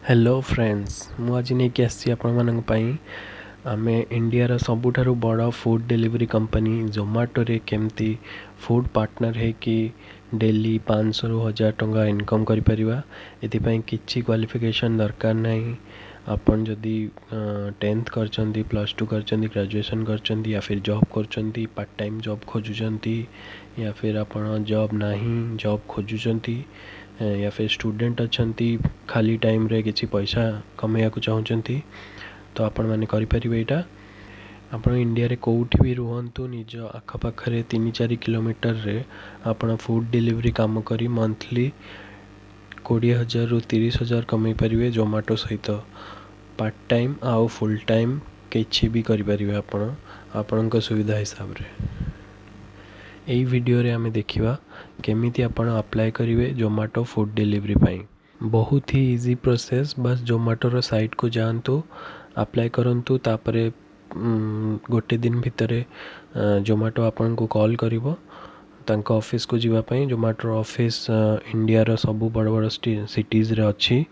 Hello friends मु आज नहीं आसी आपण आमे इंडिया सबुठारु बड़ फूड डिलीवरी कंपनी जोमाटो रे केमती फूड पार्टनर है कि डेली 500 ରୁ 1000 टंका इनकम करि परिबा। एथिपाई किछि क्वालिफिकेशन दरकार नहीं। आपण जदि 10th करचंदी, +2 करचंदी, ग्रेजुएशन करचंदी या फिर जॉब करचंदी, पार्ट टाइम जॉब खोजुचंती या फिर आपण जॉब नहीं जॉब खोजुचंती या फिर स्टूडेंट अच्छंती खाली टाइम रे किछि पैसा कमैया को चाहूचंती तो आपण माने करि परिबे। एटा आपण इंडिया रे कोउठी भी रुहंतु निज आखपाखरे 3-4 किलोमीटर रे आपण फूड डिलीवरी काम करी मंथली 20,000 ରୁ 30,000 कमाई परिबे जोमाटो सहित। पार्ट टाइम आउ फुल टाइम किछि भी करि परिबे आपण आपणक सुविधा हिसाब रे। एई वीडियो रे हमें देखिबा केमिति आपण अप्लाई करिवे जोमाटो फूड डिलीवरी पाई। बहुत ही इजी प्रोसेस। बस जोमाटो रो साइट को जानतु, अप्लाई करंतु, तापरे गोटे दिन भितरे जोमाटो आपन को कॉल करिवो तांको ऑफिस को जीवा पाई। जोमाटो ऑफिस इंडिया रो सब बड़ बड़ सिटीज रे अछि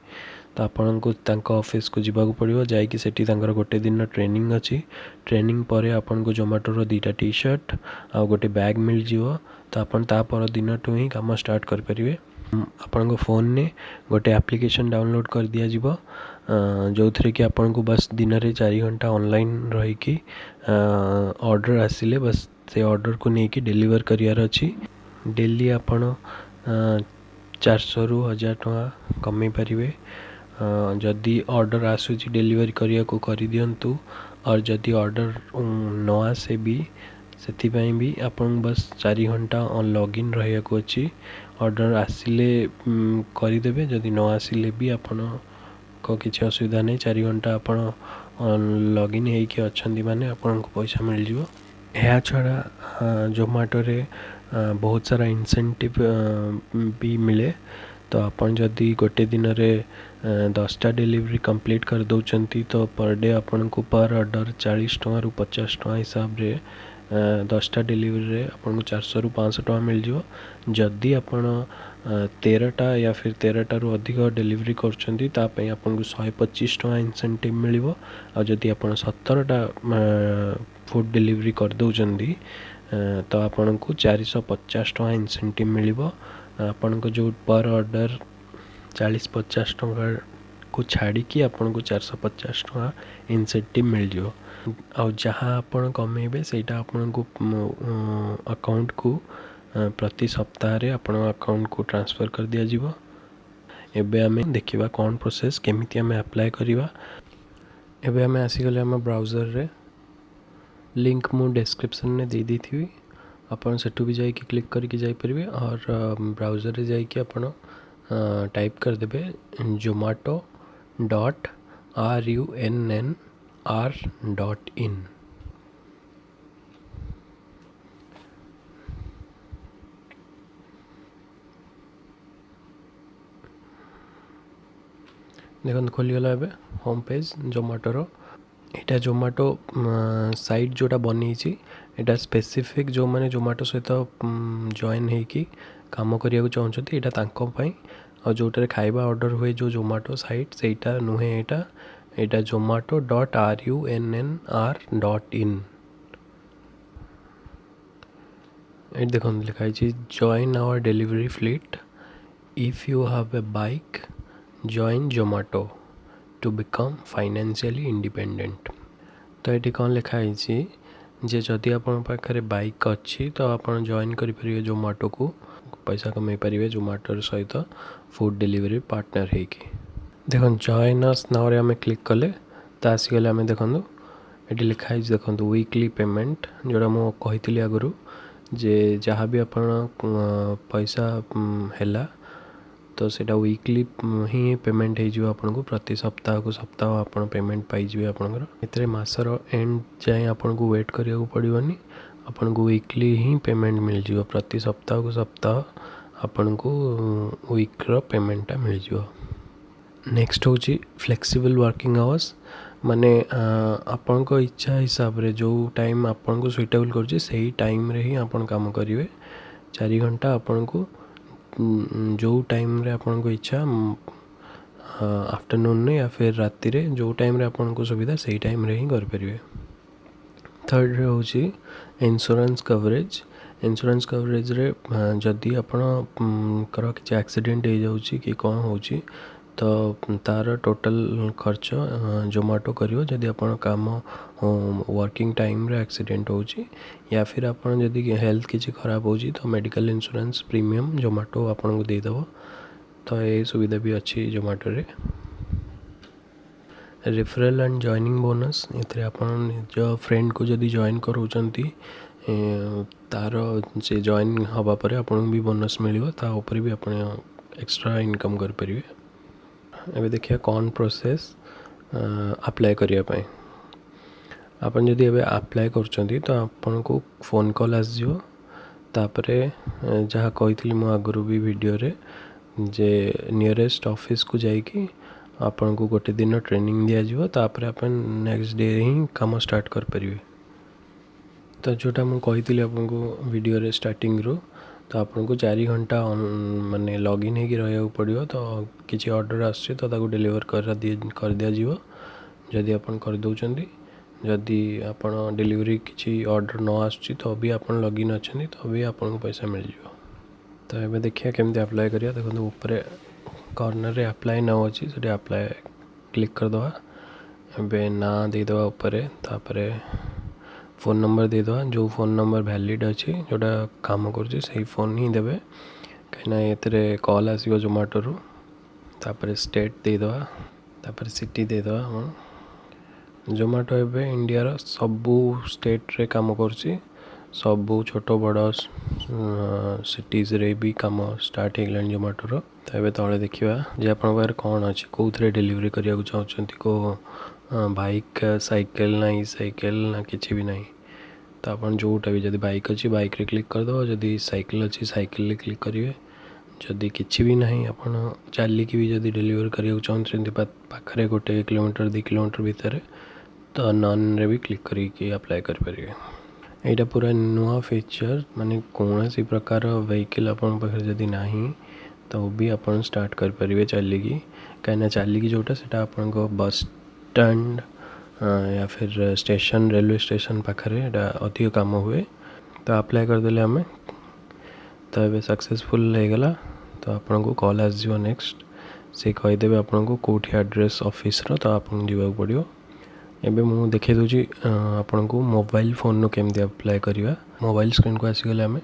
तो आपन को तांको ऑफिस को जीवा को पड़िवो। जाई कि सेठी तांकर गोटे दिन ट्रेनिंग अछि। ट्रेनिंग परे आपन को जोमाटो रो 2टा टी शर्ट आ गोटे बैग मिल जिवो तो आपन ता पर दिन टू ही काम स्टार्ट कर परिवे। आपन को फोन ने गोटे एप्लिकेशन डाउनलोड कर दिया जिवो जो थरे कि आपन को बस दिन रे 4 घंटा ऑनलाइन रही कि ऑर्डर आसिले बस से ऑर्डर को नहीं कि डिलीवर करियार अछि। डेली आपन 400 ରୁ 1000 टंका कमाई परिवे। जदि ऑर्डर आसुची डिलीवरी करिया को करि दियंतु और जदि ऑर्डर न आसे भी ସେଥିପାଇଁ ବି ଆପଣ ବସ୍ 4 ଘଣ୍ଟା ଲଗ୍ଇନ୍ ରହିବାକୁ ଅଛି। ଅର୍ଡ଼ର ଆସିଲେ କରିଦେବେ, ଯଦି ନ ଆସିଲେ ବି ଆପଣଙ୍କ କିଛି ଅସୁବିଧା ନାହିଁ। 4 ଘଣ୍ଟା ଆପଣ ଲଗ୍ଇନ୍ ହେଇକି ଅଛନ୍ତି ମାନେ ଆପଣଙ୍କୁ ପଇସା ମିଳିଯିବ। ଏହା ଛଡ଼ା ଜୋମାଟୋରେ ବହୁତ ସାରା ଇନସେଣ୍ଟିଭ୍ ବି ମିଳେ। ତ ଆପଣ ଯଦି ଗୋଟେ ଦିନରେ 10ଟା ଡେଲିଭରି କମ୍ପ୍ଲିଟ୍ କରିଦେଉଛନ୍ତି ତ ପର୍ ଡେ ଆପଣଙ୍କୁ ପର୍ ଅର୍ଡ଼ର 40 ଟଙ୍କାରୁ 50 ଟଙ୍କା ହିସାବରେ 10ଟା ଡେଲିଭରିରେ ଆପଣଙ୍କୁ 400 ରୁ 500 ଟଙ୍କା ମିଳିଯିବ। ଯଦି ଆପଣ 13ଟା या फिर 13ଟାରୁ ଅଧିକ ଡେଲିଭରି କରୁଛନ୍ତି ତା ପାଇଁ ଆପଣଙ୍କୁ 125 ଟଙ୍କା ଇନସେଣ୍ଟିଭ୍ ମିଳିବ। ଆଉ ଯଦି ଆପଣ 17ଟା ଫୁଡ଼୍ ଡେଲିଭରି କରିଦେଉଛନ୍ତି ତ ଆପଣଙ୍କୁ 450 ଟଙ୍କା ଇନସେଣ୍ଟିଭ୍ ମିଳିବ। ଆପଣଙ୍କ ଯେଉଁ ପର୍ ଅର୍ଡ଼ର 40-50 ଟଙ୍କାକୁ ଛାଡ଼ିକି ଆପଣଙ୍କୁ 450 ଟଙ୍କା ଇନସେଣ୍ଟିଭ୍ ମିଳିଯିବ। ଆଉ ଯାହା ଆପଣ କମେଇବେ ସେଇଟା ଆପଣଙ୍କୁ ଆକାଉଣ୍ଟକୁ प्रति सप्ताह आपण अकाउंट को ट्रांसफर कर दिया जिवो। एबे आमे देखिबा कौन प्रोसेस केमिति आमे अप्लाई करिबा। एबे आमे आसीगले आम ब्राउजर रे। लिंक मु डिस्क्रिप्शन में दे दी थी, अपन सेठू भी जाइए क्लिक करके जाई परिबे और ब्राउजर रे जाइए अपन टाइप कर देबे zomato.runnr.in। देखो खोलीगला ए होम पेज जोमाटोर। यहाँ जोमाटो साइट जोटा बनी एटा स्पेसिफिक जो मैंने जोमाटो सहित जॉइन होगी काम करने चाहते यहाँ तांपाई। और जोटार खाଇବା ऑर्डर हुए जो जोमाटो साइट सेटा नुहे यहाँ zomato.runnr.in। ये देखो लिखाई join our delivery fleet if you have a bike join Zomato to become financially independent. तो ये कौन लिखाई जे जदि आपण पाखे बाइक अच्छी तो आप जॉइन करेंगे जोमाटो को, पैसा कमाई पारे जोमाटो सहित फूड डिलीवरी पार्टनर होगी। देखो जॉइन अस नाउ रे आमे क्लिक कले तो आसीगले आमे देखो ये लिखाई देखो वीकली पेमेंट जोड़ा मु कही आगु जे जहाँ भी अपन पैसा हैला तो सेटा वीकली ही पेमेंट हो आपको। प्रति सप्ताह को सप्ताह आप पेमेंट पाइबे। आपंकर मासर एंड जाए आपन को वेट करिया पड़ोनी, आपन को वीकली ही पेमेंट मिल जाव। प्रति सप्ताह को सप्ताह आपन को वीक्र पेमेंटा मिल जाव। नेक्स्ट हूँ फ्लेक्सिबल वर्किंग आवर्स, माने आपण को इच्छा हिसाब रे जो टाइम आपन को सुइटेबल कर सही टाइम रे ही आपन काम करेंगे। 4 घंटा आपन को जो टाइम रे आपन को इच्छा आफ्टरनून या फिर राति रे जो टाइम रे आपको सुविधा से टाइम रे ही करें। थर्ड रे होची इंश्योरेंस कवरेज। इंश्योरेंस कवरेज रे जदि आपणकर किसी एक्सीडेंट हो जाउची कि कौन होची तो तार टोटल खर्च जोमाटो करियो जदि आपण काम वर्किंग टाइम रे एक्सीडेंट होची या फिर आपण जदि हेल्थ किसी खराब होची तो मेडिकल इंश्योरेंस प्रीमियम जोमाटो आपन को दे दबो। तो ये सुविधा भी अच्छी जोमाटो रे। रेफरल एंड जॉइनिंग बोनस ये आपन निज फ्रेंड को जदि जॉइन करूचंती तार से जॉइन हवा पर आपन भी बोनस मिलियो ता ऊपर भी आपन एक्स्ट्रा इनकम कर परिवे। एबे देखिए कौन प्रोसेस अप्लाई करिया पाए। आपन जदि एबे अप्लाई करचंती तो आपन को फोन कॉल आसजियो तापरे जहाँ कही मु आगु भी वीडियो रे जे नियरेस्ट ऑफिस को जाइकी आपन को गोटे दिन ट्रेनिंग दिया जिवो तापरे अपन नेक्स्ट डे ही काम स्टार्ट कर परिवे। तो जोटा मु कही आपन को वीडियो रे स्टार्टिंग रो तो आपन को 4 घंटा माने लॉगिन होगी रहा पड़ो। तो किसी ऑर्डर आसचे तो ताको डिलीवर कर दिया जिवो जदि आपन कर दउचंदी। जदि आपन डिलीवरी किसी ऑर्डर न आसची तो भी आपन लॉगिन अच्छे तो भी आपन को पैसा मिल जिवो। तो ये देखिए केमती अप्लाई करिया। देखो ऊपर कॉर्नर रे अप्लाई नाउ अच्छी से अप्लाई क्लिक कर दवा। एबे ना दे दवा ऊपर तापरे फोन नंबर दे दवा जो फोन नंबर वैलिड अच्छी जोटा काम कर सही फोन ही देवे कहीं ये कॉल आसो जोमाटो रू। तापरे स्टेट दे दवा तापरे सिटी दे दवा। जोमाटो एबे इंडिया रो सबू स्टेट रे काम करछि सबू छोट बड़ सिटीज रे भी काम स्टार्ट हो जोमाटो रो। तो ये तले देखा जे आप कौन अच्छे कौ थे डिलीवरी करने चाहते को बाइक साइकिल ना ई साइकिल ना किसी भी नहीं। तो आप जोटा भी जब बाइक अच्छी बाइक रे क्लिक कर दो जदि साइकिल अच्छी साइकिल रे क्लिक करेंगे। जदि किसी भी नहीं आप चलिकी भी जदि डिलीवर करने चाहते पाखे 1 किलोमीटर 2 किलोमीटर भितर तो नन रे भी क्लिक करके अप्लाई करें। यहाँ पूरा नुआ फीचर माने कौन सी प्रकार व्हीकल अपन पाखे जदि नहीं तो भी अपन स्टार्ट कर पारे चलिकी कहीं चलिकी जोटा से आपन को बस स्टैंड या फिर स्टेशन रेलवे स्टेशन पाखे अधिक काम हुए। तो अप्लाई करदेले आम तो ये सक्सेसफुल हो गला। तो आपन को कॉल आसो नेक्स्ट से कहीदेवे आपन को कौटी एड्रेस ऑफिस रो तो आपन जीवा पड़ो। एबे मु देखे दूची आपन को मोबाइल फोन रो केमती अप्लाई करिवा। मोबाइल स्क्रीन को आसीगले आम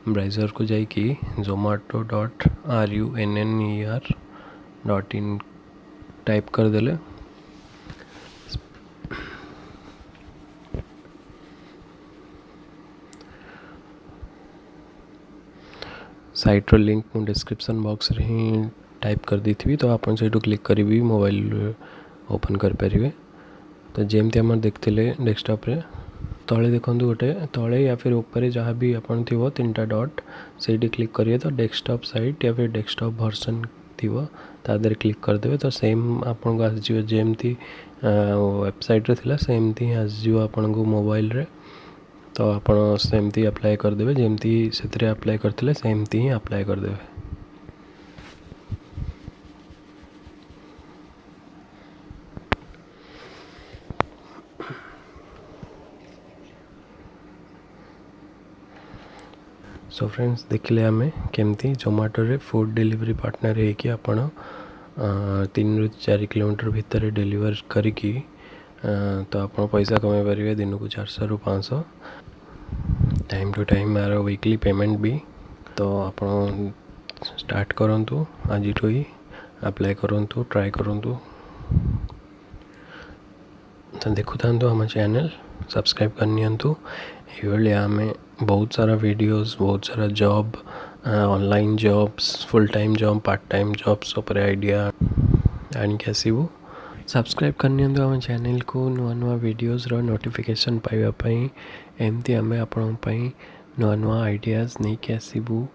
ब्राउजर को जाइकी zomato.runner.in टाइप कर देले साइट रो लिंक मु डिस्क्रिप्शन बॉक्स रे ही टाइप कर दी थी। तो आपन से क्लिक करी भी मोबाइल ओपन कर पारे। तो जेमती आम देखते डेस्कटॉप रे तले देखो गोटे तले या फिर ऊपर जहाँ भी आपन थी 3टा डॉट से क्लिक करिए तो डेस्कटॉप साइट या फिर डेस्कटॉप वर्जन थी तादर क्लिक करदे तो सेम आपन को आसो जमती वेबसाइट रे थिला सेमती आसो आपन को मोबाइल रे। तो आपन सेमती अप्लाई करदे जमती से अप्लाई करते सेमती ही अप्लाई करदे। सो फ्रेंड्स देखिले आम केमती जोमाटो रे फूड डिलीवरी पार्टनर है कि आपण 3 ରୁ 4 किलोमीटर भितर डिलीवर करिकी तो आप पैसा कमाई पारे दिन को 400 ରୁ 500 टाइम टू टाइम यार वीकली पेमेंट भी। तो आप स्टार्ट करूँ आज ही अप्लाई करूँ ट्राए करूँ। तो देखु था आम चैनल सब्सक्राइब करनी ये आम बहुत सारा वीडियोस बहुत सारा job online jobs full time job part time jobs ऊपर आइडिया आणिक आसबू। सब्सक्राइब करनी आम चैनल को नुआ नुआ वीडियोस रो नोटिफिकेशन पाइबा एमती आम आपण नुआ नुआ आइडियाज नहीं आसबू।